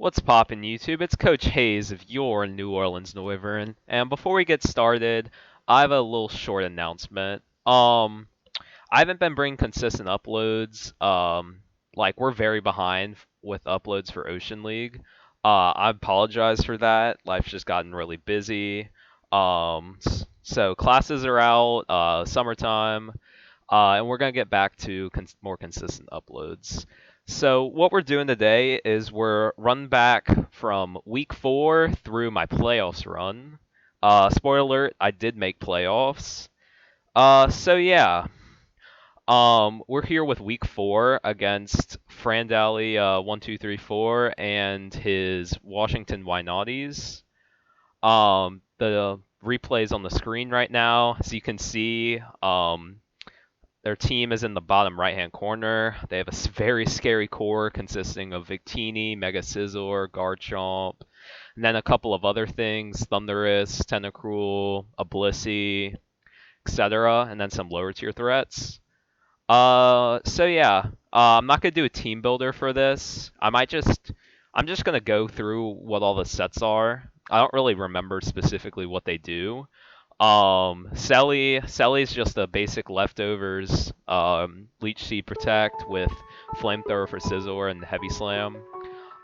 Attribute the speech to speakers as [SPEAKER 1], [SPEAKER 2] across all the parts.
[SPEAKER 1] What's poppin' YouTube? It's Coach Hayes of your New Orleans Wyvern. And before we get started, I have a little short announcement. I haven't been bringing consistent uploads. Like we're very behind with uploads for Ocean League. I apologize for that. Life's just gotten really busy. So classes are out, summertime, and we're gonna get back to more consistent uploads. So what we're doing today is we're run back from week 4 through my playoffs run. Spoiler alert, I did make playoffs. So yeah, we're here with week 4 against Frandally 1234 and his Washington Wynaughties. The replay's on the screen right now, so you can see. Their team is in the bottom right-hand corner. They have a very scary core consisting of Victini, Mega Scizor, Garchomp, and then a couple of other things, Thundurus, Tentacruel, Ablissey, etc., and then some lower tier threats. So yeah, I'm not gonna do a team builder for this. I'm just gonna go through what all the sets are. I don't really remember specifically what they do. Selly's just a basic leftovers. Leech Seed Protect with Flamethrower for Scizor and Heavy Slam.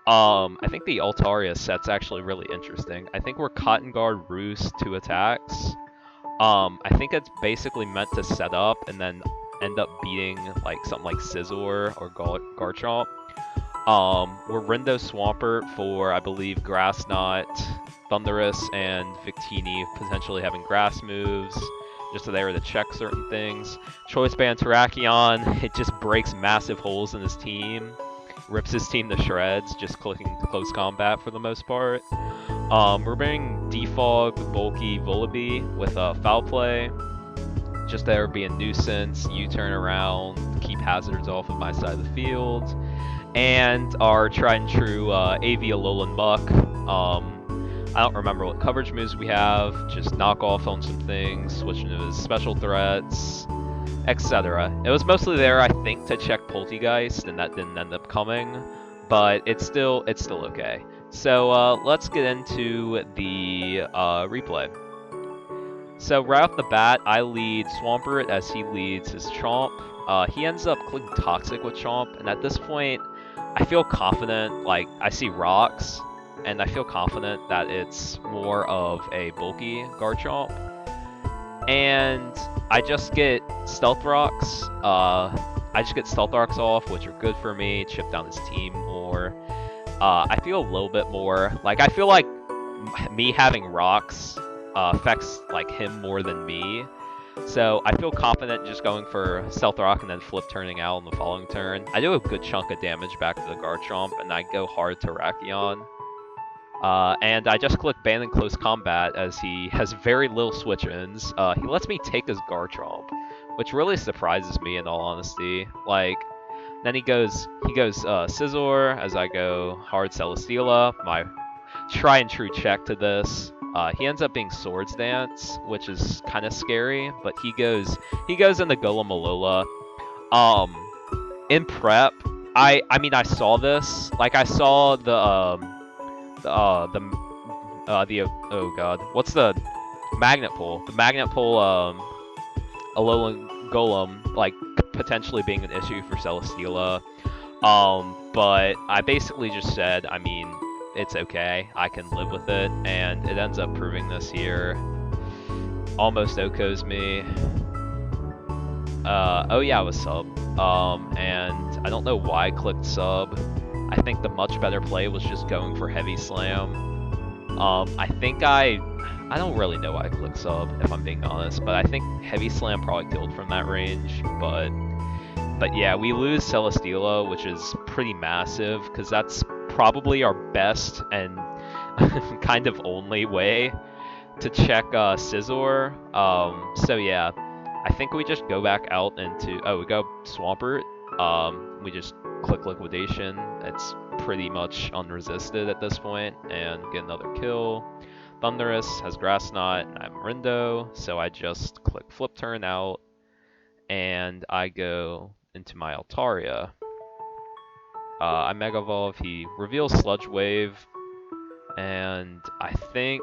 [SPEAKER 1] I think the Altaria set's actually really interesting. I think we're Cotton Guard Roost 2 attacks. I think it's basically meant to set up and then end up beating like something like Scizor or Garchomp. We're Rindo Swampert for, I believe, Grass Knot, Thundurus, and Victini potentially having grass moves, just so they were to check certain things. Choice Band Terrakion, it just breaks massive holes in his team, rips his team to shreds, just clicking close combat for the most part. We're bringing Defog, Bulky, Vullaby with Foul Play, just there be a nuisance, U-turn around, keep hazards off of my side of the field. And our tried and true AV Alolan Muck. I don't remember what coverage moves we have, just knock off on some things, switch into his special threats, etc. It was mostly there, I think, to check Poltegeist, and that didn't end up coming, but it's still okay. So let's get into the replay. So right off the bat, I lead Swampert as he leads his Chomp. He ends up clicking Toxic with Chomp, and at this point, I feel confident, like, I see rocks, and I feel confident that it's more of a bulky Garchomp. And I just get Stealth Rocks. I just get Stealth Rocks off, which are good for me, chip down his team more. I feel a little bit more, like, I feel like me having rocks affects, like, him more than me. So I feel confident just going for Stealth Rock and then flip turning out on the following turn. I do a good chunk of damage back to the Garchomp, and I go hard to Terrakion. And I just click Ban in Close Combat as he has very little switch-ins. He lets me take his Garchomp, which really surprises me in all honesty. Like, then he goes Scizor as I go hard Celesteela, my try and true check to this. He ends up being Swords Dance, which is kind of scary, but he goes into Golem Alola. In prep, I mean I saw this, like I saw the oh god, what's the Magnet Pull? The Magnet Pull Alolan Golem like potentially being an issue for Celesteela. But I basically just said, I mean, it's okay, I can live with it, and it ends up proving this here. Almost OHKOs me. Oh yeah, it was sub. And I don't know why I clicked sub. I think the much better play was just going for Heavy Slam. I don't really know why I clicked sub, if I'm being honest, but I think Heavy Slam probably killed from that range, but yeah, we lose Celesteela, which is pretty massive, because that's probably our best and kind of only way to check Scizor. So yeah, I think we just go back out into, we go Swampert. We just click Liquidation. It's pretty much unresisted at this point, and get another kill. Thundurus has Grass Knot, and I'm Rindo, so I just click Flip Turn out, and I go into my Altaria. I Mega Evolve, he reveals Sludge Wave, and I think...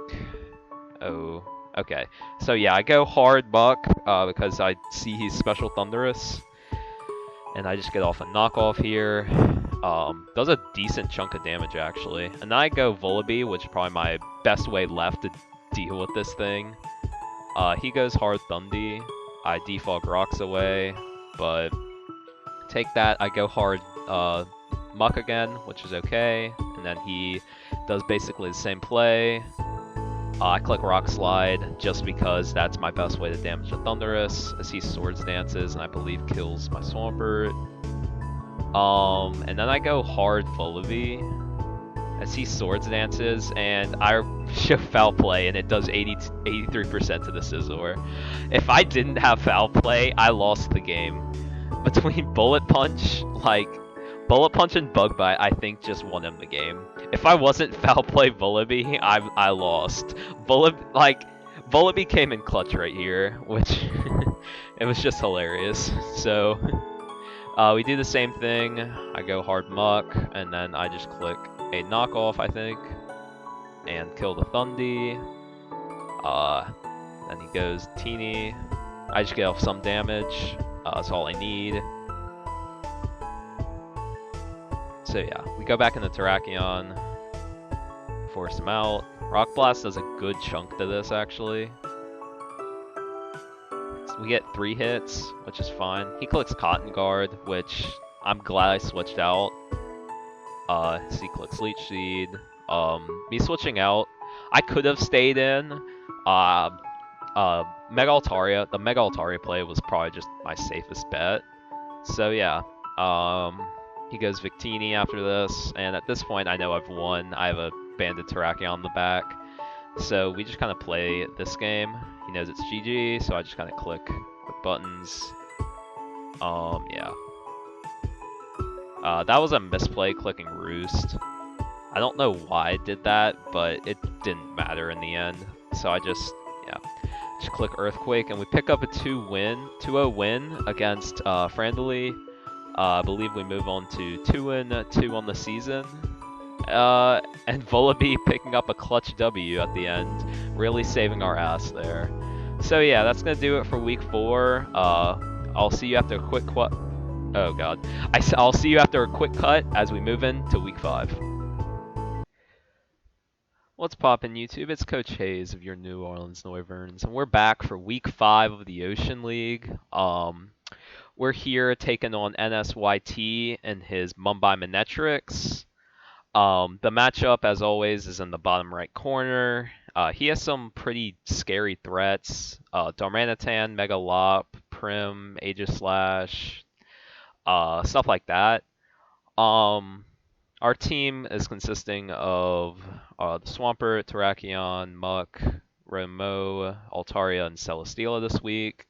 [SPEAKER 1] Oh, okay. So yeah, I go hard Buck because I see he's Special Thunderous, and I just get off a knockoff here. Does a decent chunk of damage actually. And then I go Vullaby, which is probably my best way left to deal with this thing. He goes hard Thundy. I defog Rocks away, but take that. I go hard Muck again, which is okay. And then he does basically the same play. I click Rock Slide just because that's my best way to damage a Thundurus, as he Swords Dances and I believe kills my Swampert. And then I go hard Vullaby as he Swords Dances, and I show Foul Play, and it does 83% to the Scizor. If I didn't have Foul Play, I lost the game. Between Bullet Punch, Bullet Punch and Bug Bite, I think just won him the game. If I wasn't Foul Play Vullaby, I lost. Vullaby came in clutch right here, which it was just hilarious. So we do the same thing. I go hard Muck, and then I just click a knockoff, I think, and kill the Thundy. Then he goes Teeny. I just get off some damage. That's all I need. So yeah, we go back into Terrakion, force him out. Rock Blast does a good chunk to this actually. So we get 3 hits, which is fine. He clicks Cotton Guard, which I'm glad I switched out. So he clicks Leech Seed. Me switching out, I could have stayed in. Mega Altaria, the Mega Altaria play was probably just my safest bet. So yeah, he goes Victini after this, and at this point I know I've won. I have a Banded Terrakion on the back. So we just kind of play this game. He knows it's GG, so I just kind of click with buttons. Yeah. That was a misplay clicking Roost. I don't know why I did that, but it didn't matter in the end. So I just click Earthquake, and we pick up a 2-0 win against Frandily. I believe we move on to 2-2 on the season. And Vullaby picking up a clutch W at the end, really saving our ass there. So yeah, that's gonna do it for week 4. I'll see you after a quick Oh god. I'll see you after a quick cut as we move into week 5. What's poppin' YouTube? It's Coach Hayes of your New Orleans Noivern, and we're back for week 5 of the Ocean League. We're here taking on NSYT and his Mumbai Manetrix. The matchup, as always, is in the bottom right corner. He has some pretty scary threats. Darmanitan, Megalop, Prim, Aegislash, stuff like that. Our team is consisting of the Swampert, Terrakion, Muck, Remo, Altaria, and Celesteela this week.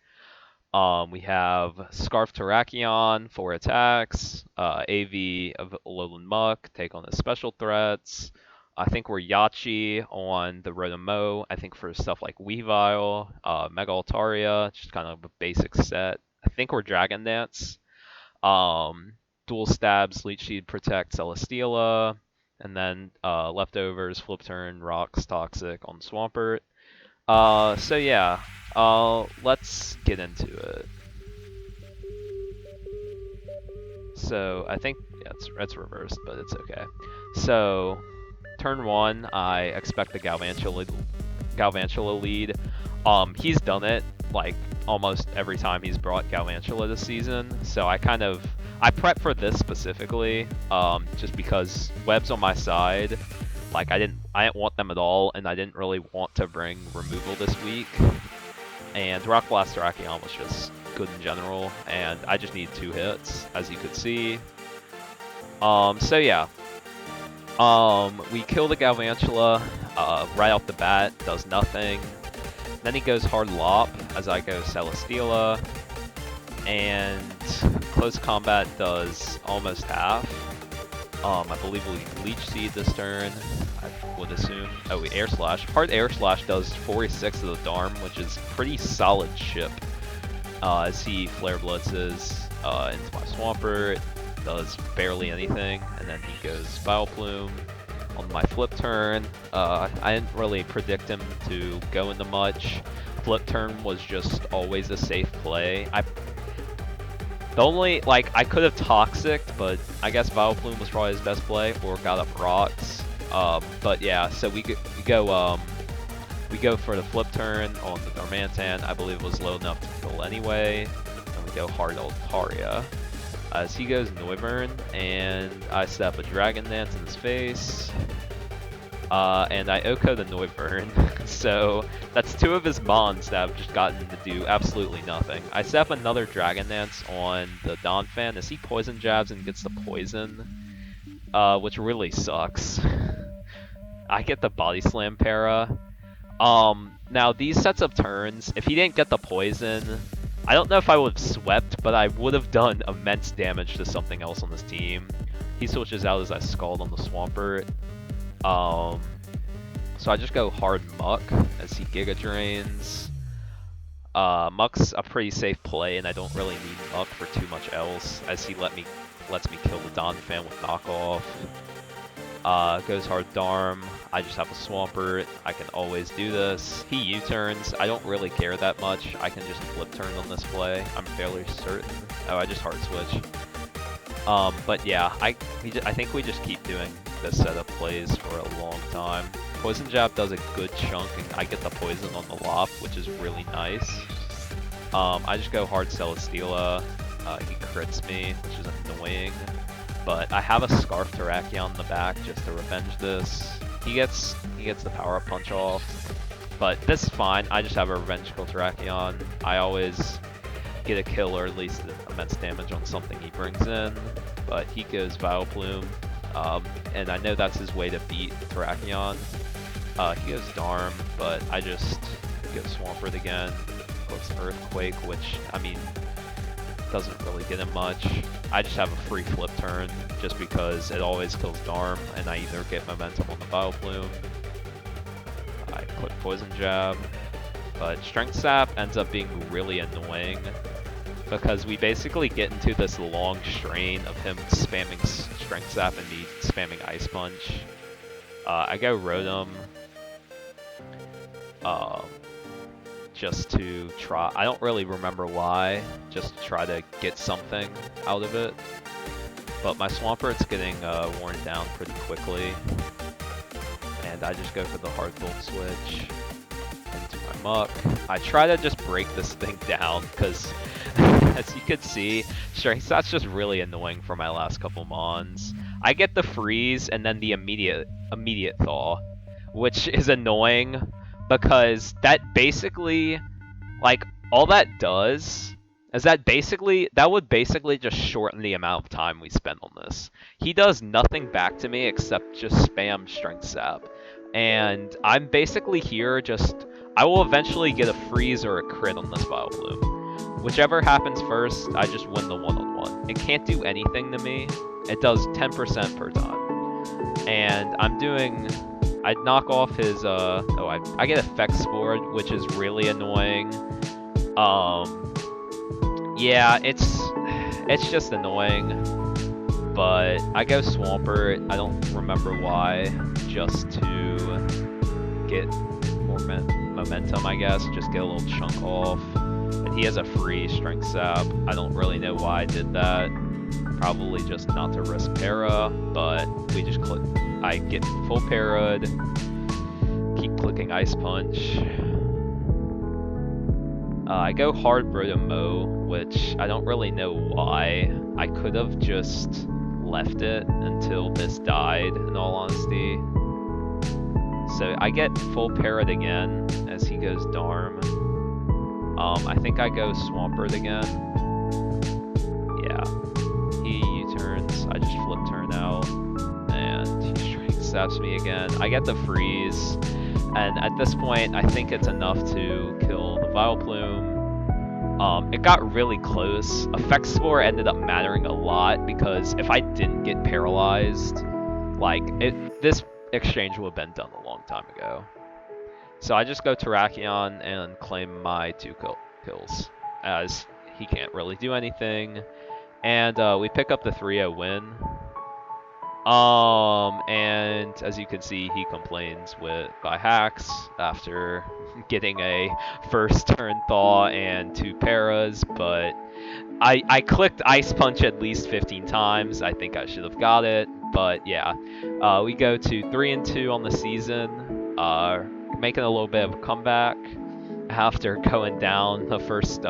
[SPEAKER 1] We have Scarf Terrakion, 4 attacks, AV of Alolan Muck, take on his special threats. I think we're Yachi on the Rotomo, I think for stuff like Weavile, Mega Altaria, just kind of a basic set. I think we're Dragon Dance. Dual Stabs, Leech Seed, Protect, Celesteela, and then leftovers, Flip Turn, Rocks, Toxic on Swampert. So yeah, let's get into it. So I think it's reversed, but it's okay. So turn 1, I expect the Galvantula lead. He's done it like almost every time he's brought Galvantula this season, so I prep for this specifically, just because Web's on my side. Like I didn't want them at all, and I didn't really want to bring removal this week. And Rock Blast Terrakion was just good in general, and I just need 2 hits, as you could see. So yeah. We kill the Galvantula right off the bat, does nothing. Then he goes hard Lop as I go Celesteela, and close combat does almost half. I believe we Leech Seed this turn, I would assume. Oh, we Air Slash. Hard Air Slash does 46 to the Darm, which is pretty solid chip. As he Flare Blitzes into my Swampert. does barely anything, and then he goes Vileplume on my flip turn. I didn't really predict him to go into much. Flip turn was just always a safe play. The only, like, I could have Toxic'd, but I guess Vileplume was probably his best play, or got up Rocks. But yeah, so we go for the flip turn on the Darmanitan. I believe it was low enough to kill anyway. And we go hard Altaria. As he goes Noivern, and I step a Dragon Dance in his face. And I Oko the Noivern. So that's 2 of his Mons that have just gotten to do absolutely nothing. I set up another Dragon Dance on the Donphan as he Poison Jabs and gets the Poison, which really sucks. I get the Body Slam para. Now these sets of turns, if he didn't get the Poison, I don't know if I would have swept, but I would have done immense damage to something else on this team. He switches out as I Scald on the Swampert. So I just go hard Muck as he Giga Drains. Muck's a pretty safe play, and I don't really need Muck for too much else, as he lets me kill the Donphan with Knockoff. Goes hard Darm. I just have a Swampert. I can always do this. He U-turns. I don't really care that much. I can just flip turn on this play. I'm fairly certain. Oh, I just hard switch. But yeah, I think we just keep doing this set of plays for a long time. Poison Jab does a good chunk, and I get the poison on the Lop, which is really nice. I just go hard Celesteela. He crits me, which is annoying. But I have a Scarf Terrakion in the back just to revenge this. He gets the Power Up Punch off, but this is fine. I just have a Revengeful Terrakion. I always get a kill or at least immense damage on something he brings in. But he goes Vileplume, and I know that's his way to beat Terrakion. He goes Darm, but I just go Swampert again. Goes Earthquake, which, I mean, doesn't really get him much. I just have a free flip turn just because it always kills Darm, and I either get momentum on the Vileplume. I click Poison Jab, but Strength Sap ends up being really annoying because we basically get into this long strain of him spamming Strength Sap and me spamming Ice Punch. I go Rotom just to try. I don't really remember why, just to try to get something out of it. But my Swampert's getting worn down pretty quickly, and I just go for the Hard Bolt switch into my Muck. I try to just break this thing down because, as you can see, Strength Sap's just really annoying for my last couple Mons. I get the freeze and then the immediate thaw, which is annoying because that basically, like, all that does is that would basically just shorten the amount of time we spend on this. He does nothing back to me except just spam Strength Sap. And I'm basically here I will eventually get a freeze or a crit on this Vileplume. Whichever happens first, I just win the one-on-one. It can't do anything to me. It does 10% per time. And I knock off his, I get Effect Spore, which is really annoying. Yeah, it's just annoying. But I go Swampert, I don't remember why, just to get more momentum, I guess. Just get a little chunk off. And he has a free Strength Sap. I don't really know why I did that. Probably just not to risk para, but we just click. I get full para'd, keep clicking Ice Punch. I go hard Brotomo, which I don't really know why. I could have just left it until this died, in all honesty. So I get full para'd again as he goes Darm. I think I go Swampert again. Yeah. He U-turns, I just flip turn out, and he Strength Saps me again. I get the freeze, and at this point, I think it's enough to kill the Vileplume. It got really close. Effect Spore ended up mattering a lot, because if I didn't get paralyzed, this exchange would have been done a long time ago. So I just go Terrakion and claim my 2 kills, as he can't really do anything. And we pick up the 3-0 win. And as you can see, he complains by hacks after getting a first turn thaw and 2 paras, but I clicked Ice Punch at least 15 times. I think I should have got it, but yeah. We go to 3-2 on the season, making a little bit of a comeback after going down the first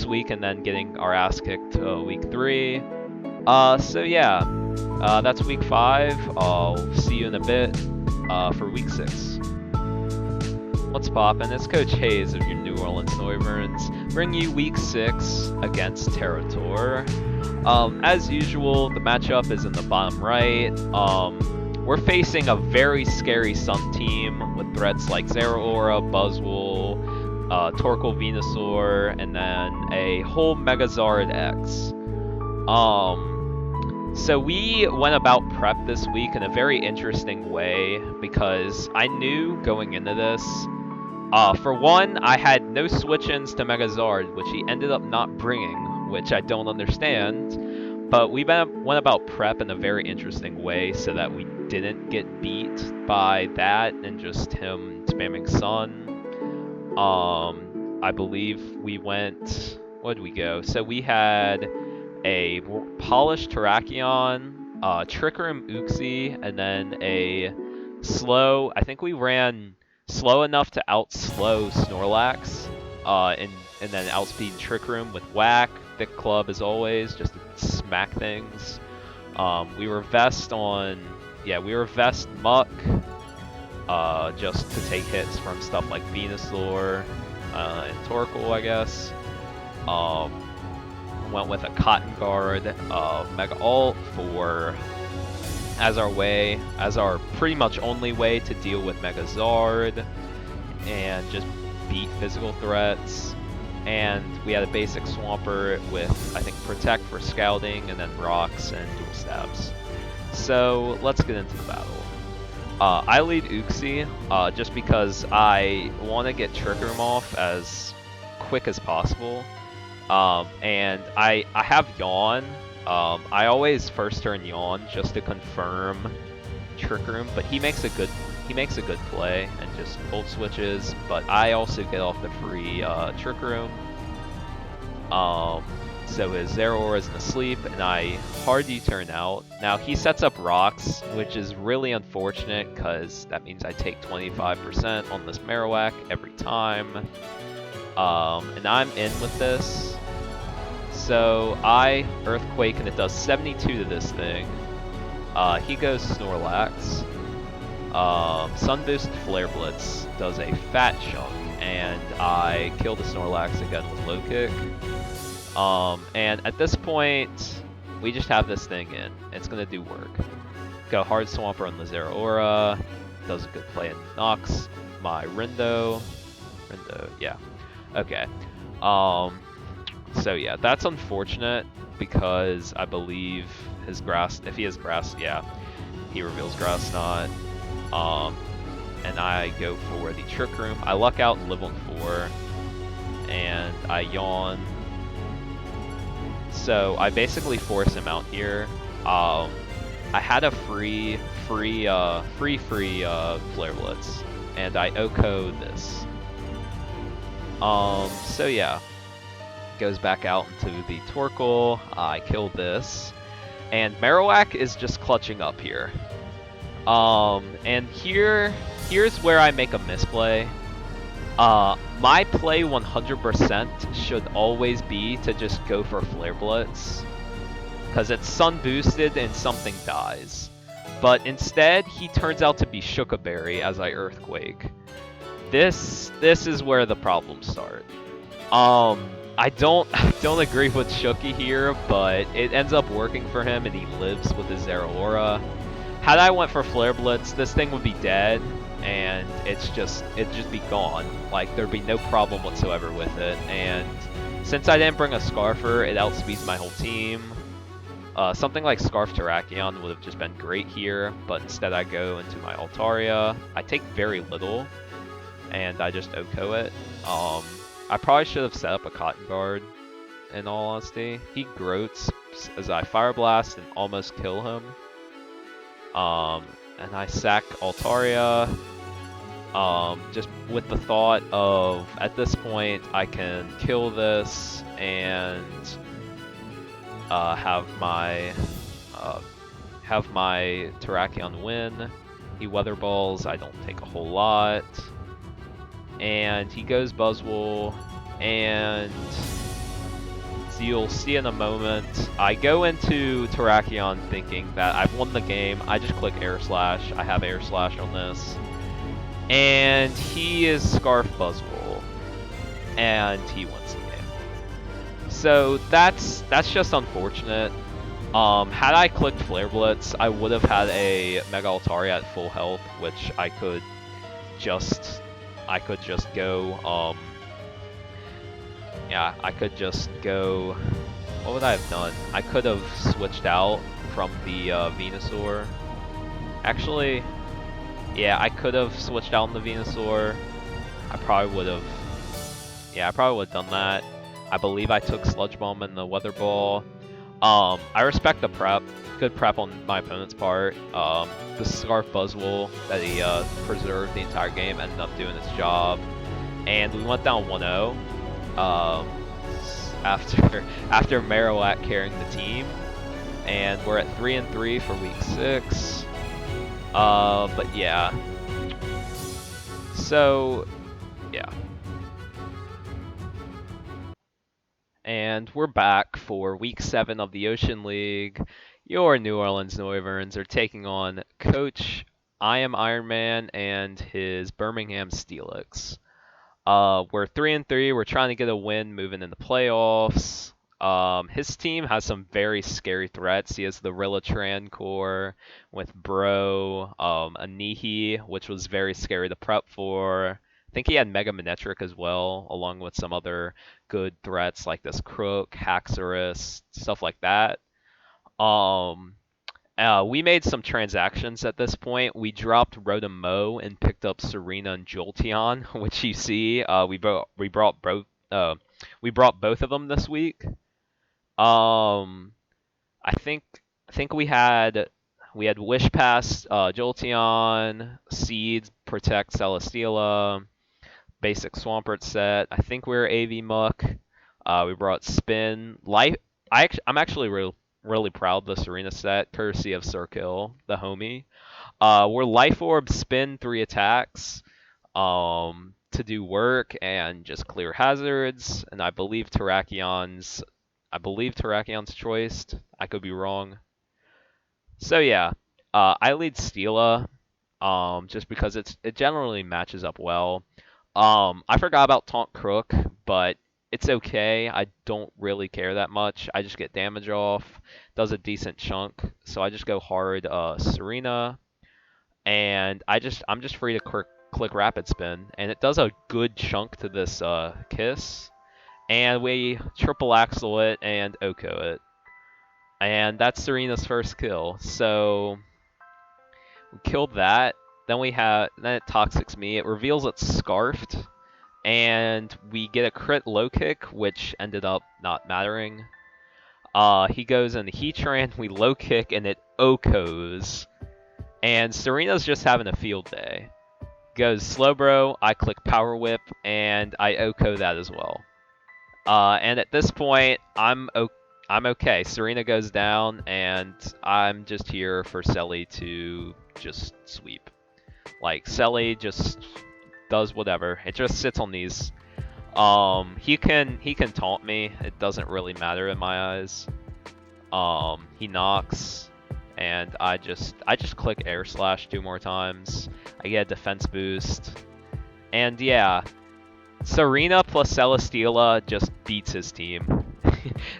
[SPEAKER 1] week and then getting our ass kicked week 3. So yeah, that's week 5. I'll see you in a bit for week 6. What's poppin'? It's Coach Hayes of your New Orleans Wyverns, bringing you week 6 against Territor. As usual, the matchup is in the bottom right. We're facing a very scary Sun team with threats like Zeraora, Buzzwole, Torkoal Venusaur, and then a whole Megazard X. So we went about prep this week in a very interesting way because I knew going into this, for one, I had no switch-ins to Megazard, which he ended up not bringing, which I don't understand. But we went about prep in a very interesting way so that we didn't get beat by that and just him spamming Sun. I believe we went... What did we go? So we had a Polished Terrakion, Trick Room Uxie, and then a slow... I think we ran slow enough to outslow Snorlax, and then outspeed Trick Room with Whack, Thick Club as always, just to smack things. We were Vest Muck, just to take hits from stuff like Venusaur and Torkoal, I guess. Went with a Cotton Guard, Mega Alt as our pretty much only way to deal with Megazard and just beat physical threats. And we had a basic Swampert with, I think, Protect for scouting, and then Rocks and Dual Stabs. So let's get into the battle. I lead Uxie just because I want to get Trick Room off as quick as possible. And I have Yawn. I always first turn Yawn just to confirm Trick Room, but he makes a good play and just ult switches. But I also get off the free Trick Room. So his Zeraora isn't asleep, and I hard U-turn out. Now he sets up Rocks, which is really unfortunate because that means I take 25% on this Marowak every time. And I'm in with this. So I Earthquake, and it does 72 to this thing. He goes Snorlax. Sunboost Flare Blitz does a fat chunk, and I kill the Snorlax again with Low Kick. And at this point, we just have this thing in. It's gonna do work. Go Hard Swamper on the Zeraora. Does a good play and knocks my Rindo, yeah. Okay. So yeah, that's unfortunate because I believe his Grass, if he has Grass, yeah, he reveals Grass Knot. And I go for the Trick Room. I luck out and live on 4, and I Yawn. So I basically force him out here. I had a free Flare Blitz, and I OHKO this. So yeah, goes back out into the Torkoal. I kill this, and Marowak is just clutching up here. And here's where I make a misplay. My play 100% should always be to just go for Flare Blitz, because it's Sun boosted and something dies. But instead, he turns out to be Shookaberry as I Earthquake. This is where the problems start. I don't agree with Shooky here, but it ends up working for him, and he lives with his Zeraora. Had I went for Flare Blitz, this thing would be dead, and it'd just be gone. Like, there'd be no problem whatsoever with it. And since I didn't bring a Scarfer, it outspeeds my whole team. Something like Scarf Terrakion would have just been great here, but instead I go into my Altaria. I take very little, and I just OHKO it. I probably should have set up a Cotton Guard, in all honesty. He groats as I Fire Blast and almost kill him. And I sack Altaria, just with the thought of, at this point, I can kill this and have my Terrakion win. He Weather Balls, I don't take a whole lot. And he goes Buzzwole, and so you'll see in a moment, I go into Terrakion thinking that I've won the game. I just click Air Slash. I have Air Slash on this. And he is Scarf Buzzwole, and he wins the game. So that's just unfortunate. Had I clicked Flare Blitz, I would have had a Mega Altaria at full health, which I could just go, yeah, I could just go, what would I have done? I could have switched out from the Venusaur. Actually, yeah, I could have switched out on the Venusaur. I probably would have done that. I believe I took Sludge Bomb and the Weather Ball. I respect the prep. Good prep on my opponent's part. The Scarf Buzzwole that he preserved the entire game ended up doing its job. And we went down 1-0 after Marowak carrying the team. And we're at 3-3 for week 6. But yeah. So, yeah. And we're back for week 7 of the Oshean League. Your New Orleans Noivern are taking on Coach I Am Iron Man and his Birmingham Steelix. We're 3-3. We're trying to get a win moving in the playoffs. His team has some very scary threats. He has the Rillatran core with Bro, Anihi, which was very scary to prep for. I think he had Mega Manetric as well, along with some other good threats like this Crook, Haxorus, stuff like that. We made some transactions at this point. We dropped Rotom-Mow and picked up TSAREENA and Jolteon, which you see. We brought both of them this week. I think we had Wish Pass, Jolteon, Seeds, Protect, Celesteela, basic Swampert set. I think we were AV Muck. We brought Spin. I'm actually really proud of the TSAREENA set, courtesy of Circle, the homie. We're Life Orb, Spin, 3 attacks to do work and just clear hazards. And I believe Terrakion's choiced. I could be wrong. So yeah, I lead Steela just because it generally matches up well. I forgot about Taunt Crook, but it's okay. I don't really care that much. I just get damage off, does a decent chunk, so I just go hard TSAREENA, and I'm just free to click Rapid Spin, and it does a good chunk to this Kiss, and we triple axle it and Oko it. And that's TSAREENA's first kill. So we killed that. Then it Toxics me. It reveals it's Scarfed. And we get a crit low kick, which ended up not mattering. He goes in the Heatran, we low kick, and it Okos. And TSAREENA's just having a field day. Goes Slowbro, I click Power Whip, and I Oko that as well. And at this point, I'm okay. TSAREENA goes down, and I'm just here for Selly to just sweep. Like, Selly just does whatever. It just sits on these. He can taunt me. It doesn't really matter in my eyes. He knocks, and I just click Air Slash 2 more times. I get a defense boost, and yeah, TSAREENA plus Celesteela just beats his team.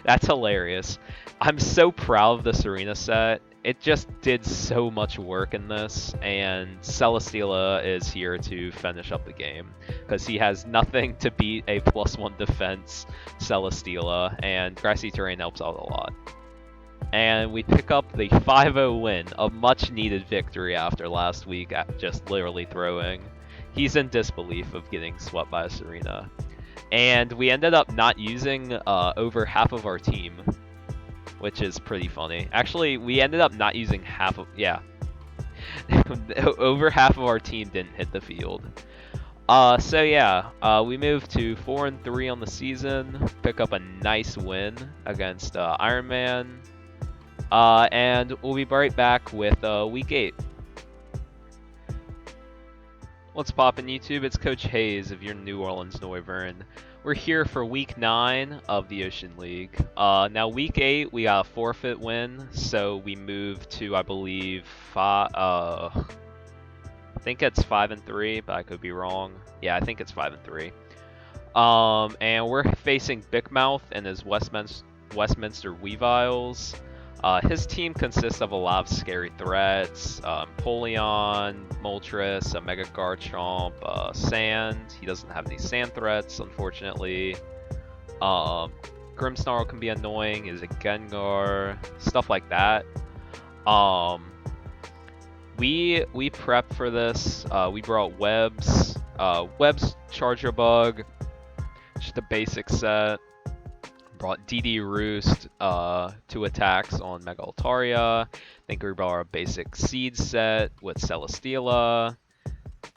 [SPEAKER 1] That's hilarious. I'm so proud of the TSAREENA set. It just did so much work in this, and Celesteela is here to finish up the game because he has nothing to beat a +1 defense Celesteela, and Grassy Terrain helps out a lot. And we pick up the 5-0 win, a much needed victory after last week at just literally throwing. He's in disbelief of getting swept by TSAREENA. And we ended up not using over half of our team, which is pretty funny. Actually, we ended up not using half of, yeah. Over half of our team didn't hit the field. So yeah, we moved to 4-3 on the season, pick up a nice win against Iron Man, and we'll be right back with Week 8. What's poppin' YouTube? It's Coach Hayes of your New Orleans Noivern. We're here for Week 9 of the Ocean League. Now Week 8, we got a forfeit win, so we moved to, I believe, I think it's 5-3, but I could be wrong. Yeah, I think it's 5-3. And we're facing Big Mouth and his Westminster Weaviles. His team consists of a lot of scary threats. Polion, Moltres, a Mega Garchomp, Sand. He doesn't have any Sand threats, unfortunately. Grimmsnarl can be annoying, is a Gengar, stuff like that. We prepped for this. We brought Webs, Charger Bug, just a basic set. Brought DD Roost, 2 attacks on Mega Altaria. Think we brought our basic Seed set with Celesteela.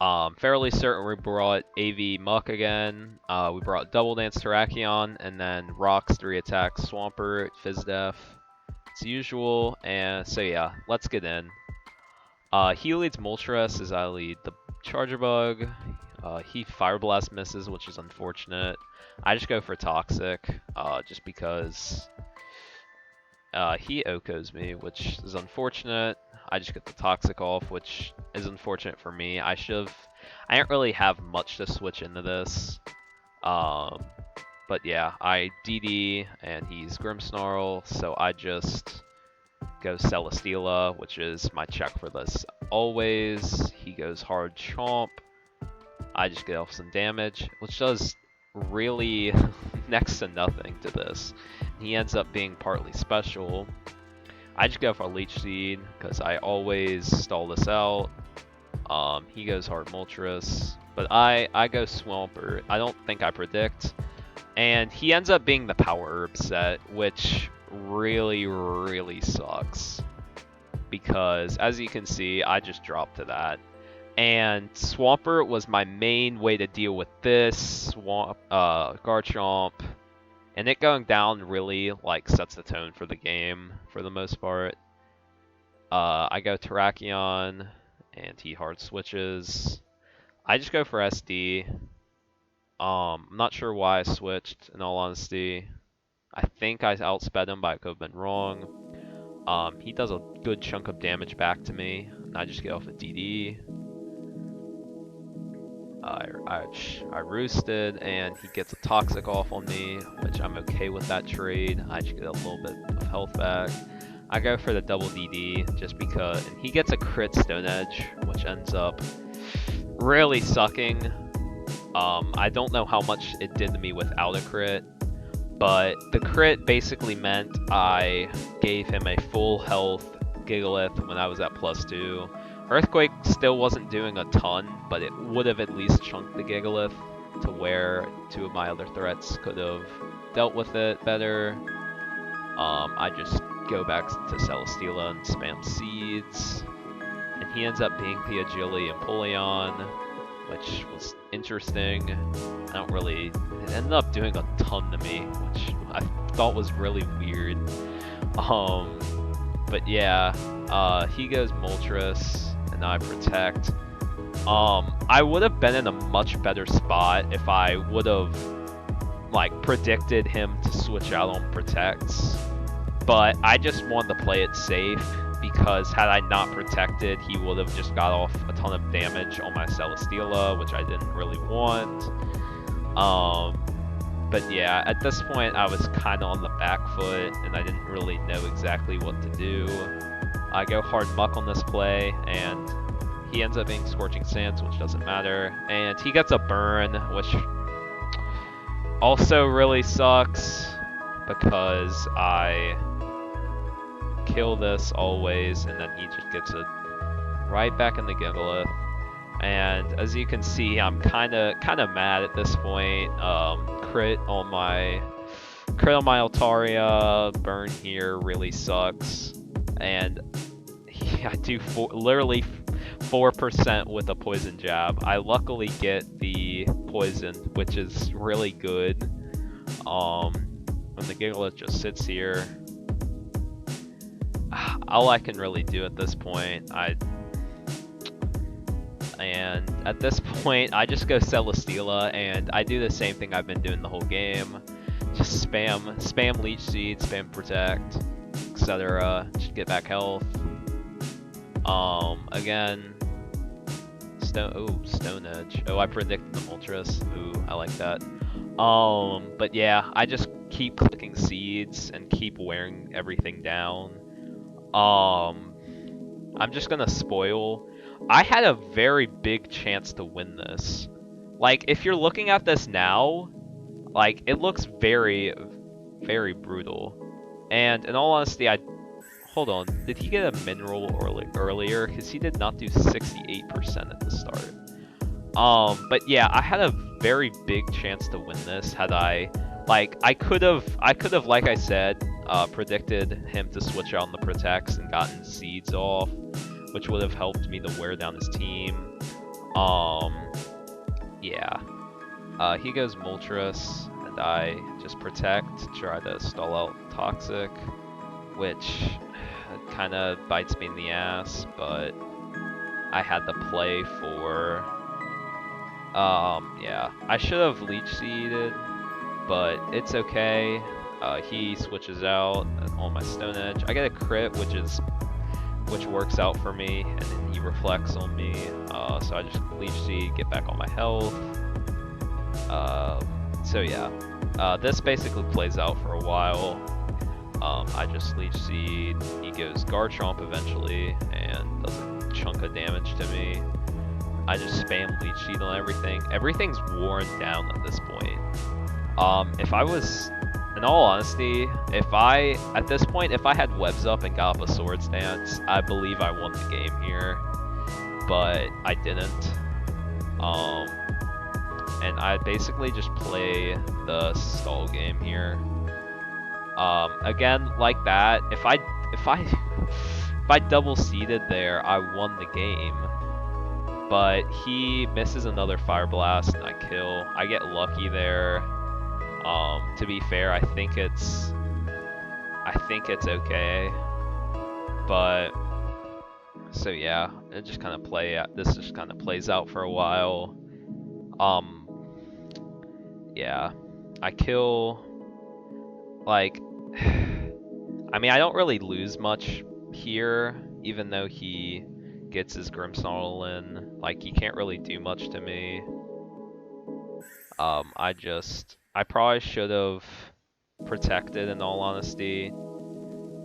[SPEAKER 1] Fairly certain we brought AV Muck again. We brought Double Dance Terrakion, and then Rocks 3 attacks, Swampert, Fizdef, as usual. And so yeah, let's get in. He leads Moltres as I lead the Charger Bug. He Fire Blast misses, which is unfortunate. I just go for Toxic, just because he Okos me, which is unfortunate. I just get the Toxic off, which is unfortunate for me. I didn't really have much to switch into this. But yeah, I DD, and he's Grimmsnarl, so I just go Celesteela, which is my check for this always. He goes Hard Chomp. I just get off some damage, which does really next to nothing to this. He ends up being partly special. I just go for Leech Seed because I always stall this out. He goes Hard Moltres, but I go Swampert. I don't think I predict. And he ends up being the Power Herb set, which really sucks. Because as you can see, I just dropped to that. And Swampert was my main way to deal with this Garchomp, and it going down really like sets the tone for the game for the most part. I go Terrakion, and he hard switches. I just go for SD. I'm not sure why I switched, in all honesty. I think I outsped him, but I could have been wrong. He does a good chunk of damage back to me, and I just get off a DD. I roosted, and he gets a Toxic off on me, which I'm okay with that trade. I just get a little bit of health back. I go for the double DD just because, and he gets a crit Stone Edge, which ends up really sucking. I don't know how much it did to me without a crit, but the crit basically meant I gave him a full health Gigalith when I was at +2. Earthquake still wasn't doing a ton, but it would have at least chunked the Gigalith to where 2 of my other threats could have dealt with it better. I just go back to Celesteela and spam Seeds, and he ends up being the Agility and Polion, which was interesting. It ended up doing a ton to me, which I thought was really weird. But yeah, he goes Moltres, and I protect. I would have been in a much better spot if I would have predicted him to switch out on protects, but I just wanted to play it safe, because had I not protected, he would have just got off a ton of damage on my Celesteela, which I didn't really want. But yeah, at this point I was kind of on the back foot, and I didn't really know exactly what to do. I go Hard Muck on this play, and he ends up being Scorching Sands, which doesn't matter. And he gets a burn, which also really sucks, because I kill this always, and then he just gets it right back in the Gigalith. And as you can see, I'm kind of mad at this point. Crit on my Altaria, burn here really sucks, and I do literally 4% with a poison jab. I luckily get the poison, which is really good. When the Gigalith just sits here, all I can really do at this point, and at this point, I just go Celesteela, and I do the same thing I've been doing the whole game. Just spam Leech Seed, spam Protect, etc. Just get back health. Again, Stone Edge. Oh, I predicted the Moltres. Ooh, I like that. But yeah, I just keep clicking seeds and keep wearing everything down. I'm just gonna spoil. I had a very big chance to win this. Like, if you're looking at this now, like, it looks very, very brutal. And in all honesty, hold on, did he get a mineral earlier? Because he did not do 68% at the start. But yeah, I had a very big chance to win this had I, like, I could have, like I said, predicted him to switch on the protects and gotten seeds off, which would have helped me to wear down his team. Yeah. He goes Moltres, and I just protect to try to stall out Toxic, which kind of bites me in the ass, but I had to play for... yeah. I should have Leech Seeded, but it's okay. He switches out on my Stone Edge. I get a crit, which works out for me, and then he reflects on me. So I just Leech Seed, get back on my health. So yeah, this basically plays out for a while. I just Leech Seed, he goes Garchomp eventually, and does a chunk of damage to me. I just spam Leech Seed on everything. Everything's worn down at this point. If I was, in all honesty, at this point, if I had webs up and got up a Swords Dance, I believe I won the game here, but I didn't. And I basically just play the stall game here. Again, like that, if I double seeded there, I won the game. But he misses another Fire Blast and I kill. I get lucky there. To be fair, I think it's okay. But so yeah, it just kind of this just kind of plays out for a while. Yeah, I kill, like, I mean, I don't really lose much here, even though he gets his Grimmsnarl in. Like, he can't really do much to me. I probably should have protected, in all honesty,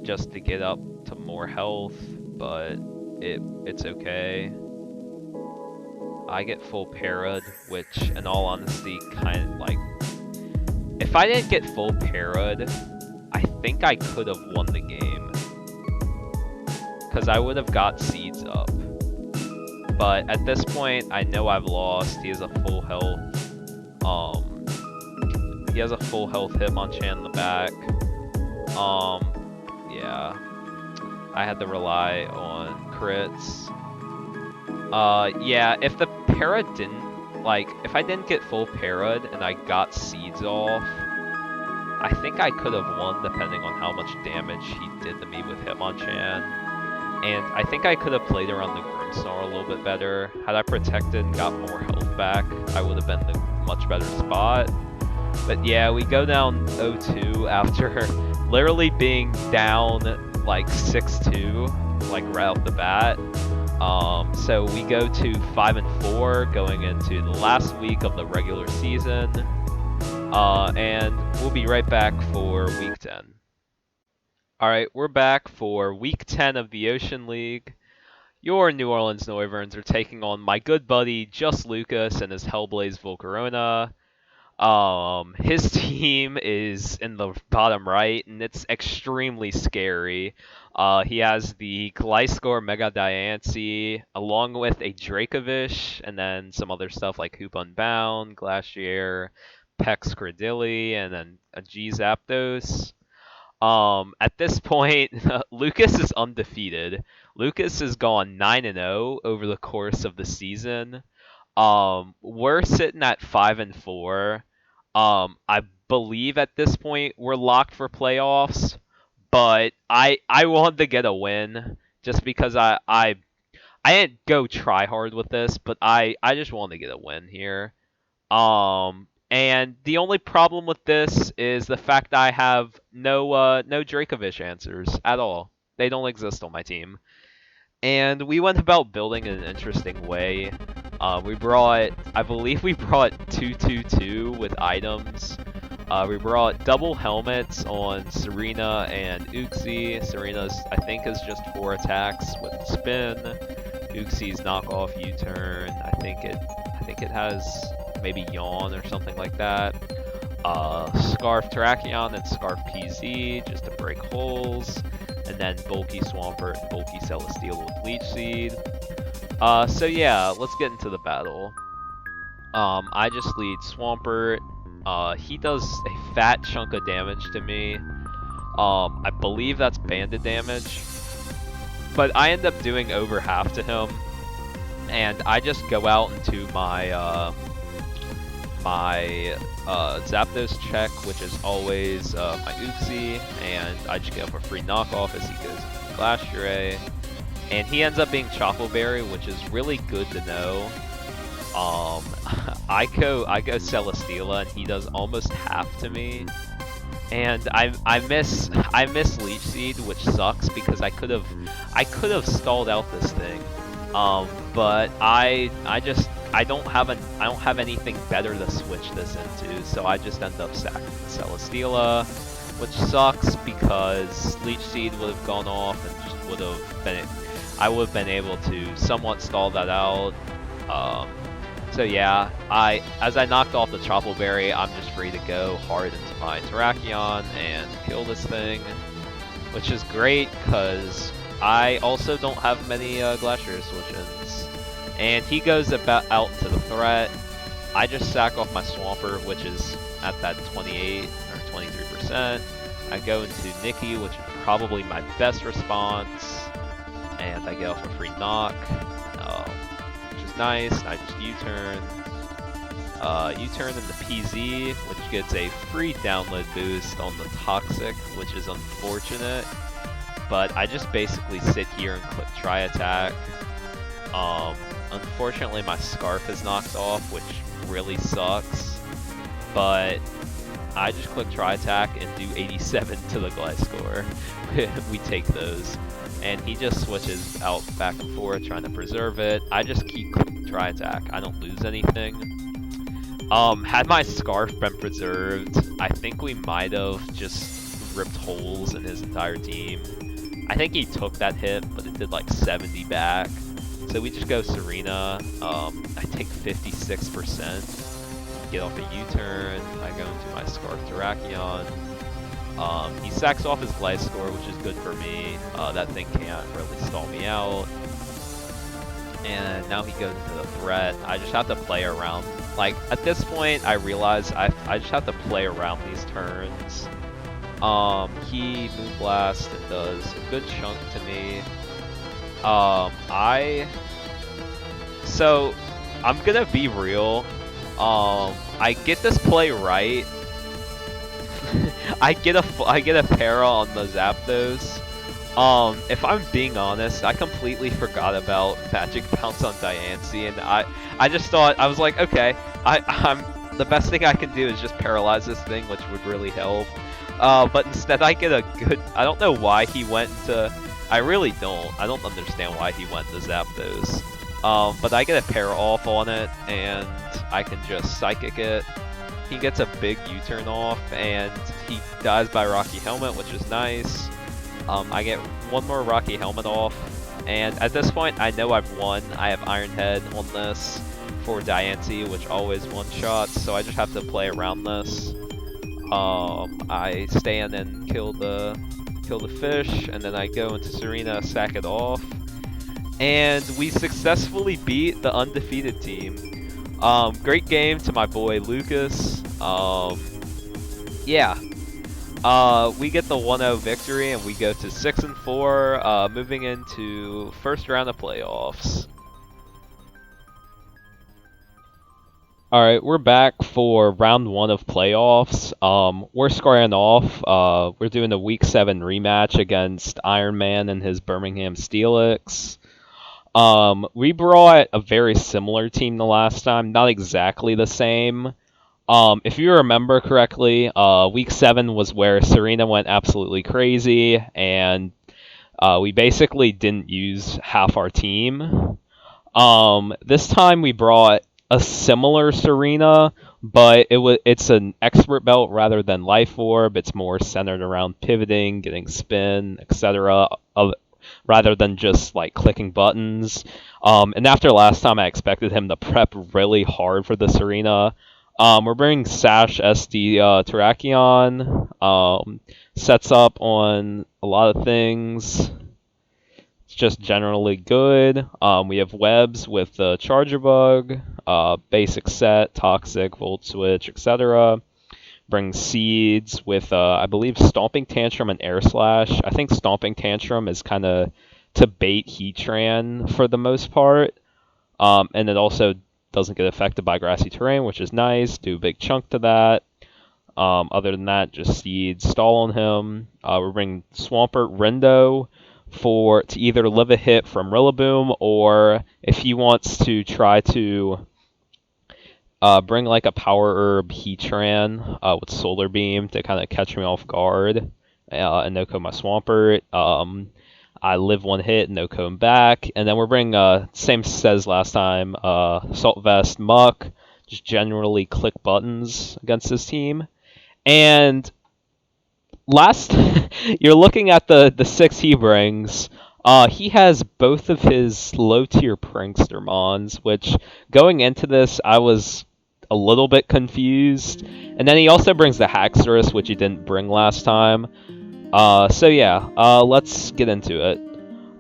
[SPEAKER 1] just to get up to more health, but it's okay. I get full parried, which, in all honesty, kind of like... If I didn't get full parried, I think I could have won the game. Because I would have got seeds up. But at this point, I know I've lost. He has a full health. He has a full health Hitmonchan in the back. Yeah. I had to rely on crits. Yeah, if the para didn't, like, if I didn't get full parried and I got seeds off, I think I could have won depending on how much damage he did to me with Hitmonchan. And I think I could have played around the Grimmsnarl a little bit better. Had I protected and got more health back, I would have been in a much better spot. But yeah, we go down 0-2 after literally being down like 6-2, like right off the bat. So we go to 5-4 going into the last week of the regular season. And we'll be right back for week 10. Alright, we're back for week 10 of the Ocean League. Your New Orleans Noivern are taking on my good buddy Just Lucas and his Hellblaze Volcarona. His team is in the bottom right, and it's extremely scary. He has the Gliscor Mega Diancie, along with a Dracovish, and then some other stuff like Hoop Unbound, Glacier, Pex Credilli, and then a G Zapdos. At this point, Lucas is undefeated. Lucas has gone 9-0 over the course of the season. We're sitting at 5-4. I believe at this point we're locked for playoffs, but I wanted to get a win just because I didn't go try hard with this, but I just wanted to get a win here. And the only problem with this is the fact that I have no Dracovish answers at all. They don't exist on my team. And we went about building in an interesting way. I believe we brought 222 with items. We brought double helmets on TSAREENA and Uxie. TSAREENA's, I think, is just 4 attacks with spin. Uxie's knockoff U-turn. I think it has maybe Yawn or something like that. Scarf Terrakion and Scarf PZ just to break holes. And then Bulky Swampert and Bulky Celesteela with Leech Seed. So yeah, let's get into the battle. I just lead Swampert. He does a fat chunk of damage to me. I believe that's banded damage. But I end up doing over half to him. And I just go out into my Zapdos check, which is always my Uxie, and I just get up a free knockoff as he goes into Glacier. And he ends up being Choco Berry, which is really good to know. I go Celesteela, and he does almost half to me. And I miss Leech Seed, which sucks because I could have stalled out this thing. But I don't have anything better to switch this into, so I just end up sacking Celesteela, which sucks because Leech Seed would have gone off and just I would have been able to somewhat stall that out. So yeah, as I knocked off the Choco Berry, I'm just free to go hard into my Terrakion and kill this thing, which is great because I also don't have many Glacier switch-ins. And he goes out to the threat. I just sack off my Swampert, which is at that 28 or 23%. I go into Nikki, which is probably my best response. And I get off a free knock, which is nice. And I just U-turn. U-turn into PZ, which gets a free download boost on the Toxic, which is unfortunate. But I just basically sit here and click try attack. Unfortunately my Scarf is knocked off, which really sucks. But I just click try attack and do 87 to the Gliscor. We take those. And he just switches out back and forth trying to preserve it. I just keep clicking try attack. I don't lose anything. Had my Scarf been preserved, I think we might have just ripped holes in his entire team. I think he took that hit, but it did like 70 back. So we just go TSAREENA. I take 56%. Get off a U-turn. I go into my Scarf Terrakion. He sacks off his Gliscor, which is good for me. That thing can't really stall me out. And now he goes into the threat. I just have to play around. Like, at this point, I realize I just have to play around these turns. He Moonblast and does a good chunk to me. So I'm gonna be real. I get this play right. I get a para on the Zapdos. If I'm being honest, I completely forgot about Magic Bounce on Diancie, and I just thought, I was like, okay, I'm the best thing I can do is just paralyze this thing, which would really help. But instead I get a good, I don't know why he went to, I really don't. I don't understand why he went to Zapdos. But I get a pair off on it, and I can just Psychic it. He gets a big U-turn off, and he dies by Rocky Helmet, which is nice. I get one more Rocky Helmet off, and at this point I know I've won. I have Iron Head on this for Diancie, which always one-shots, so I just have to play around this. I stand and kill the fish, and then I go into TSAREENA, sack it off, and we successfully beat the undefeated team. Great game to my boy Lucas. Yeah. We get the 1-0 victory, and we go to 6-4, moving into first round of playoffs. Alright, we're back for round 1 of playoffs. We're squaring off. We're doing a Week 7 rematch against Iron Man and his Birmingham Steelix. We brought a very similar team the last time, not exactly the same. If you remember correctly, Week 7 was where TSAREENA went absolutely crazy, and we basically didn't use half our team. This time we brought a similar TSAREENA, but it's an expert belt rather than life orb. It's more centered around pivoting, getting spin, etc. Rather than just like clicking buttons. And after last time, I expected him to prep really hard for the TSAREENA. We're bringing Sash SD Terrakion. Sets up on a lot of things. It's just generally good. We have webs with the Charger Bug, basic set, toxic, volt switch, etc. Bring seeds with, I believe, Stomping Tantrum and Air Slash. I think Stomping Tantrum is kind of to bait Heatran for the most part. And it also doesn't get affected by grassy terrain, which is nice. Do a big chunk to that. Other than that, just seeds, stall on him. We're bringing Swampert Rindo to either live a hit from Rillaboom, or if he wants to try to bring like a Power Herb Heatran with Solar Beam to kind of catch me off guard and no-co my Swampert. I live one hit, no-co him back, and then we're bringing, same says last time, Salt Vest Muck, just generally click buttons against this team. And you're looking at the 6 he brings. He has both of his low-tier Prankster Mons, which going into this, I was a little bit confused. And then he also brings the Haxorus, which he didn't bring last time. So yeah, let's get into it.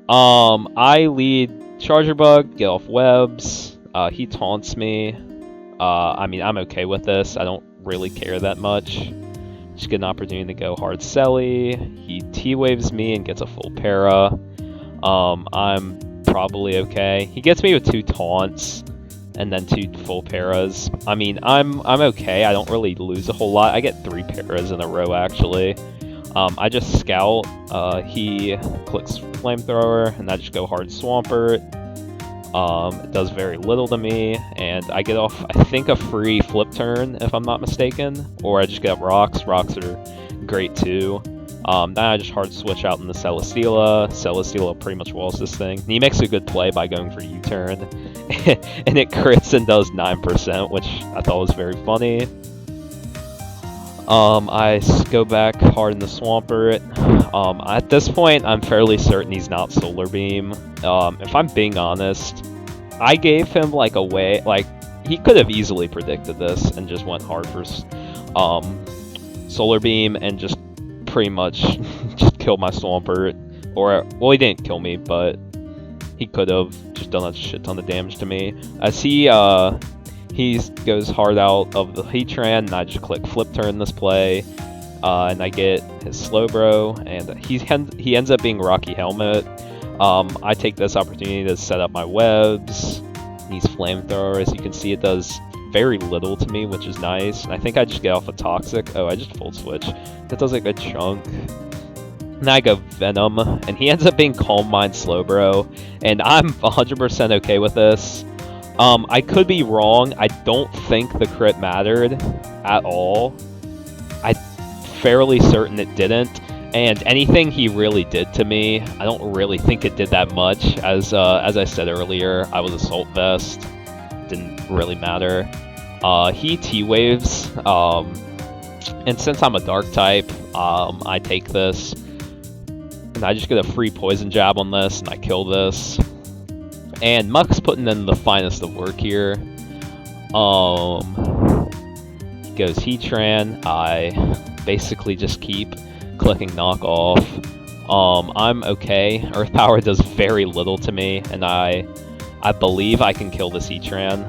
[SPEAKER 1] I lead Charger Bug, get off webs. He taunts me. I mean, I'm okay with this. I don't really care that much. Just get an opportunity to go hard Selly. He T-waves me and gets a full para. I'm probably okay. He gets me with 2 taunts and then 2 full paras. I mean, I'm okay. I don't really lose a whole lot. I get 3 paras in a row actually. I just scout. He clicks Flamethrower and I just go hard Swampert. It does very little to me, and I get off, I think, a free flip turn, if I'm not mistaken, or I just get rocks. Rocks are great too. Then I just hard switch out into Celesteela. Celesteela pretty much walls this thing. And he makes a good play by going for U-turn, and it crits and does 9%, which I thought was very funny. I go back hard in the Swampert. At this point, I'm fairly certain he's not Solar Beam. If I'm being honest, I gave him like a way, like he could have easily predicted this and just went hard for Solar Beam and just pretty much just killed my Swampert. Or, well, he didn't kill me, but he could have just done a shit ton of damage to me. As he goes hard out of the Heatran, and I just click Flip Turn this play, and I get his Slowbro, and he ends up being Rocky Helmet. I take this opportunity to set up my webs. He's Flamethrower. As you can see, it does very little to me, which is nice. And I think I just get off a Toxic. Oh, I just Full Switch. That does like a chunk. Now I go Venom, and he ends up being Calm Mind Slowbro, and I'm 100% okay with this. I could be wrong. I don't think the crit mattered at all. I'm fairly certain it didn't. And anything he really did to me, I don't really think it did that much. As I said earlier, I was Assault Vest. Didn't really matter. He T-Waves. And since I'm a Dark type, I take this. And I just get a free Poison Jab on this, and I kill this. And Muck's putting in the finest of work here. He goes Heatran. I basically just keep clicking knockoff. I'm okay. Earth Power does very little to me, and I believe I can kill this Heatran.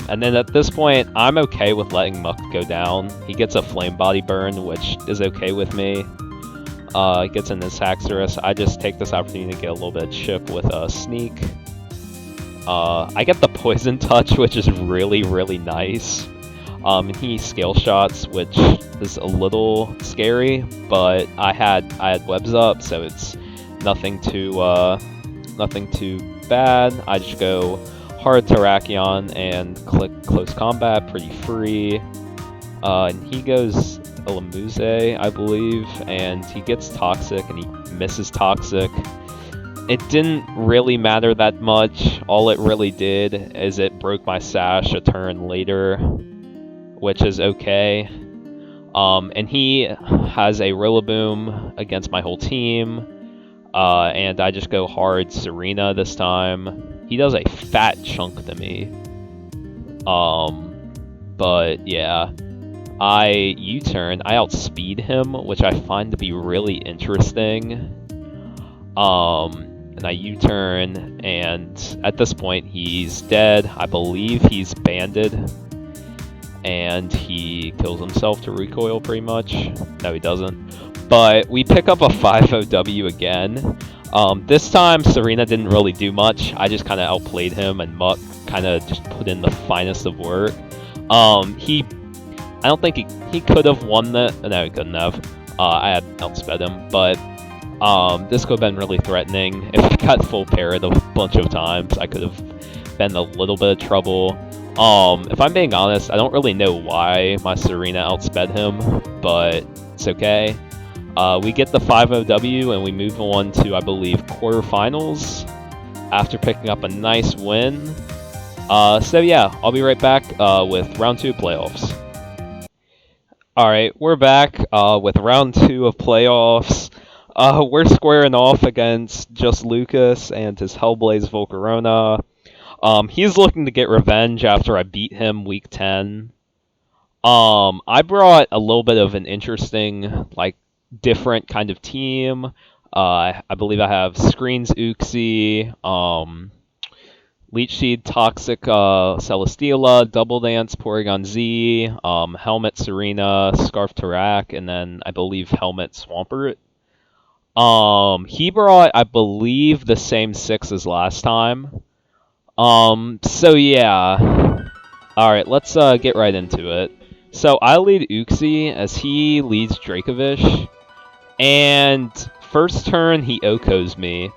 [SPEAKER 1] And then at this point, I'm okay with letting Muck go down. He gets a Flame Body Burn, which is okay with me. He gets in this Haxorus. I just take this opportunity to get a little bit of chip with a Sneak. I get the Poison Touch, which is really, really nice. He Scale Shots, which is a little scary, but I had webs up, so it's nothing too bad. I just go hard Terrakion and click Close Combat, pretty free. And he goes Lamuse, I believe, and he gets Toxic, and he misses Toxic. It didn't really matter that much. All it really did is it broke my Sash a turn later, which is okay. And he has a Rillaboom against my whole team, and I just go hard TSAREENA this time. He does a fat chunk to me. But yeah, I U-turn. I outspeed him, which I find to be really interesting. And I U-turn, and at this point he's dead. I believe he's banded, and he kills himself to recoil pretty much. No, he doesn't. But we pick up a 5-0W again. This time TSAREENA didn't really do much. I just kind of outplayed him, and Muck kind of just put in the finest of work. I don't think he could have won that. No, he couldn't have. I had outsped him, but this could have been really threatening. If he got full parried a bunch of times, I could have been a little bit of trouble. If I'm being honest, I don't really know why my TSAREENA outsped him, but it's okay. We get the 5-0W, and we move on to, I believe, quarterfinals after picking up a nice win. So yeah, I'll be right back with round 2 of playoffs. Alright, we're back with round 2 of playoffs. We're squaring off against Just Lucas and his Hellblaze Volcarona. He's looking to get revenge after I beat him week 10. I brought a little bit of an interesting, different kind of team. I believe I have Screens Uxie, Leech Seed, Toxic, Celesteela, Double Dance, Porygon Z, Helmet TSAREENA, Scarf Tarak, and then I believe Helmet Swampert. He brought, I believe, the same 6 as last time. So yeah. Alright, let's get right into it. So I lead Uxie as he leads Dracovish. And first turn, he OHKOs me.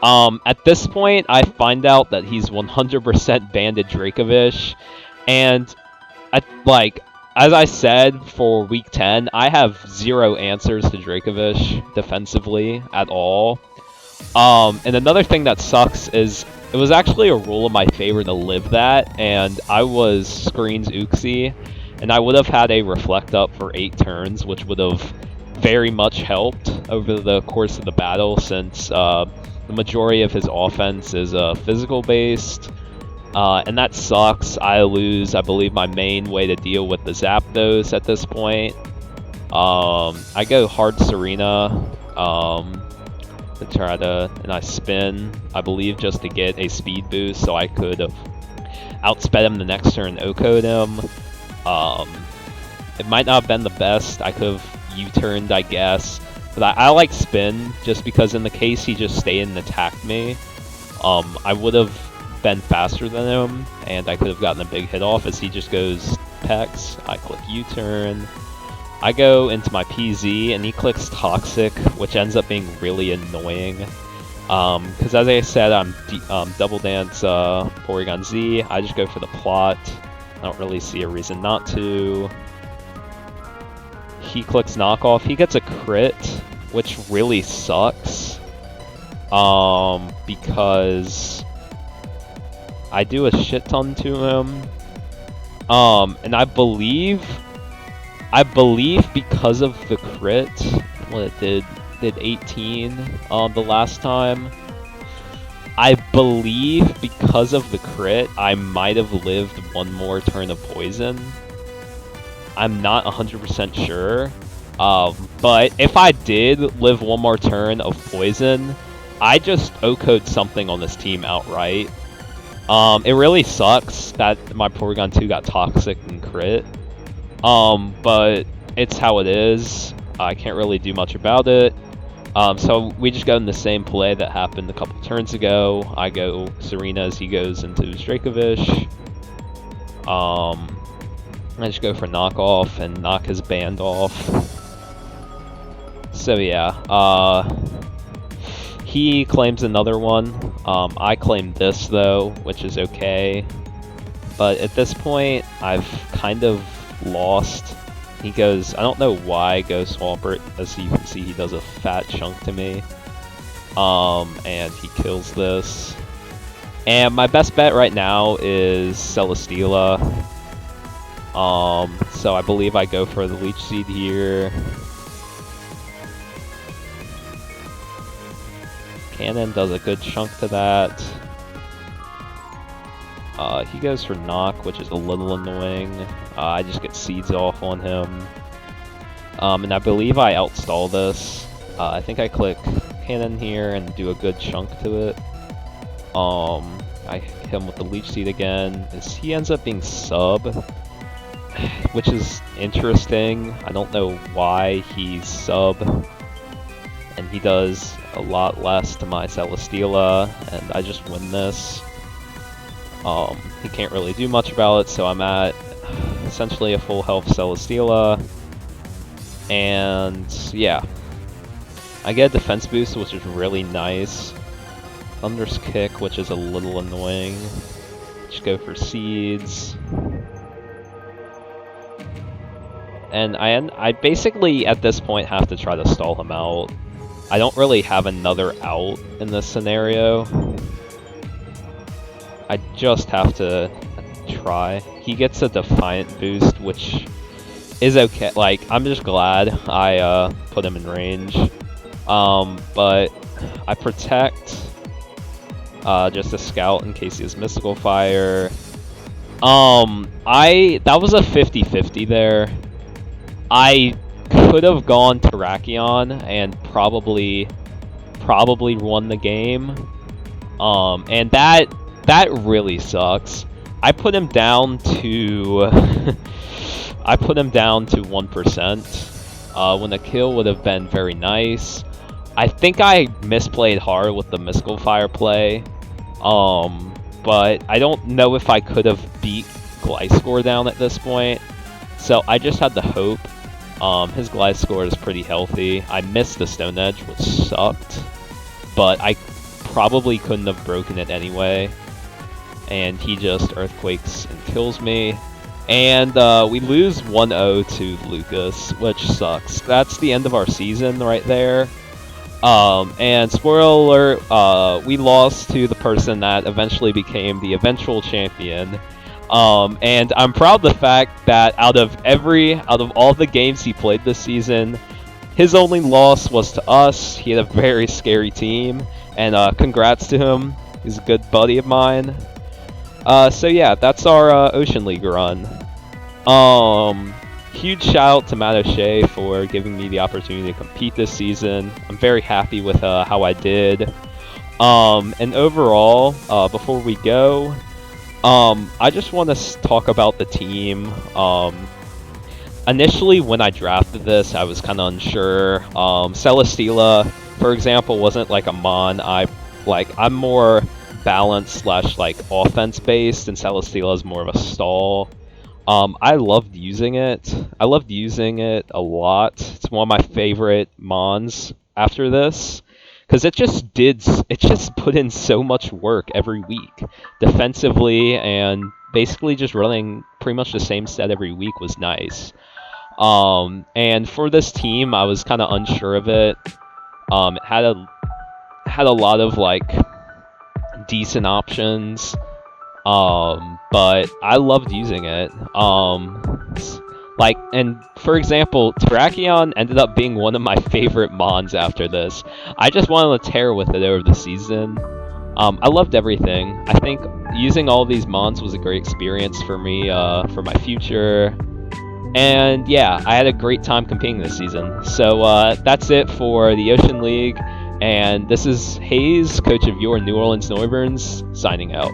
[SPEAKER 1] At this point, I find out that he's 100% banded Dracovish, and as I said for week 10, I have 0 answers to Dracovish defensively at all. And another thing that sucks is it was actually a rule in my favor to live that, and I was Screens Uxie, and I would have had a Reflect Up for 8 turns, which would have very much helped over the course of the battle, since the majority of his offense is physical based, and that sucks. I lose, I believe, my main way to deal with the Zapdos at this point. I go hard TSAREENA to try to, and I spin, I believe, just to get a speed boost, so I could have outsped him the next turn, OHKO'd him. It might not have been the best. I could have U-turned, I guess. But I like spin, just because in the case he just stayed and attacked me, I would have been faster than him, and I could have gotten a big hit off as he just goes Pex. I click U-turn. I go into my PZ, and he clicks Toxic, which ends up being really annoying. Because as I said, I'm Double Dance Porygon Z. I just go for the plot. I don't really see a reason not to. He clicks Knockoff. He gets a crit, which really sucks. Because I do a shit ton to him. And I believe because of the crit, what it did 18 the last time. I believe because of the crit, I might have lived one more turn of poison. I'm not 100% sure. But if I did live one more turn of poison, I just O-code something on this team outright. It really sucks that my Porygon 2 got toxic and crit. But it's how it is. I can't really do much about it. So we just go in the same play that happened a couple turns ago. I go TSAREENA as he goes into Dracovish. I just go for knockoff and knock his band off. So yeah, he claims another one. I claim this though, which is okay. But at this point, I've kind of lost. He goes, I don't know why, go Swampert. As you can see, he does a fat chunk to me. And he kills this. And my best bet right now is Celesteela. So I believe I go for the Leech Seed here. Cannon does a good chunk to that. He goes for Knock, which is a little annoying. I just get Seeds off on him. And I believe I outstall this. I think I click Cannon here and do a good chunk to it. I hit him with the Leech Seed again. He ends up being sub, which is interesting. I don't know why he's sub. And he does a lot less to my Celesteela, and I just win this. He can't really do much about it, so I'm at essentially a full health Celesteela. And yeah, I get a defense boost, which is really nice. Thunder's Kick, which is a little annoying. Just go for Seeds. And I basically, at this point, have to try to stall him out. I don't really have another out in this scenario. I just have to try. He gets a Defiant boost, which is okay. Like, I'm just glad I put him in range. But I protect just a Scout in case he has Mystical Fire. That was a 50-50 there. I could have gone Terrakion and probably won the game. And that really sucks. I put him down to I put him down to 1%. When a kill would have been very nice. I think I misplayed hard with the Mystical Fire play. But I don't know if I could have beat Gliscor down at this point. So I just had to hope. His Gliscor is pretty healthy. I missed the Stone Edge, which sucked. But I probably couldn't have broken it anyway. And he just Earthquakes and kills me. And we lose 1-0 to Lucas, which sucks. That's the end of our season right there. And spoiler alert, we lost to the person that eventually became the eventual champion. And I'm proud of the fact that out of all the games he played this season, his only loss was to us. He had a very scary team, and congrats to him. He's a good buddy of mine. So yeah, that's our Ocean League run. Huge shout out to Matt O'Shea for giving me the opportunity to compete this season. I'm very happy with how I did. And overall, before we go, I just want to talk about the team. Initially, when I drafted this, I was kind of unsure. Celesteela, for example, wasn't like a mon. I'm more balance / like offense based, and Celesteela is more of a stall. I loved using it. I loved using it a lot. It's one of my favorite mons after this. Because it just put in so much work every week. Defensively, and basically just running pretty much the same set every week was nice. And for this team, I was kind of unsure of it. It had a lot of, like, decent options. But I loved using it. And for example, Terrakion ended up being one of my favorite mons after this. I just wanted to tear with it over the season. I loved everything. I think using all these mons was a great experience for me, for my future. And yeah, I had a great time competing this season. So that's it for the Ocean League. And this is Hayes, coach of your New Orleans Northerns, signing out.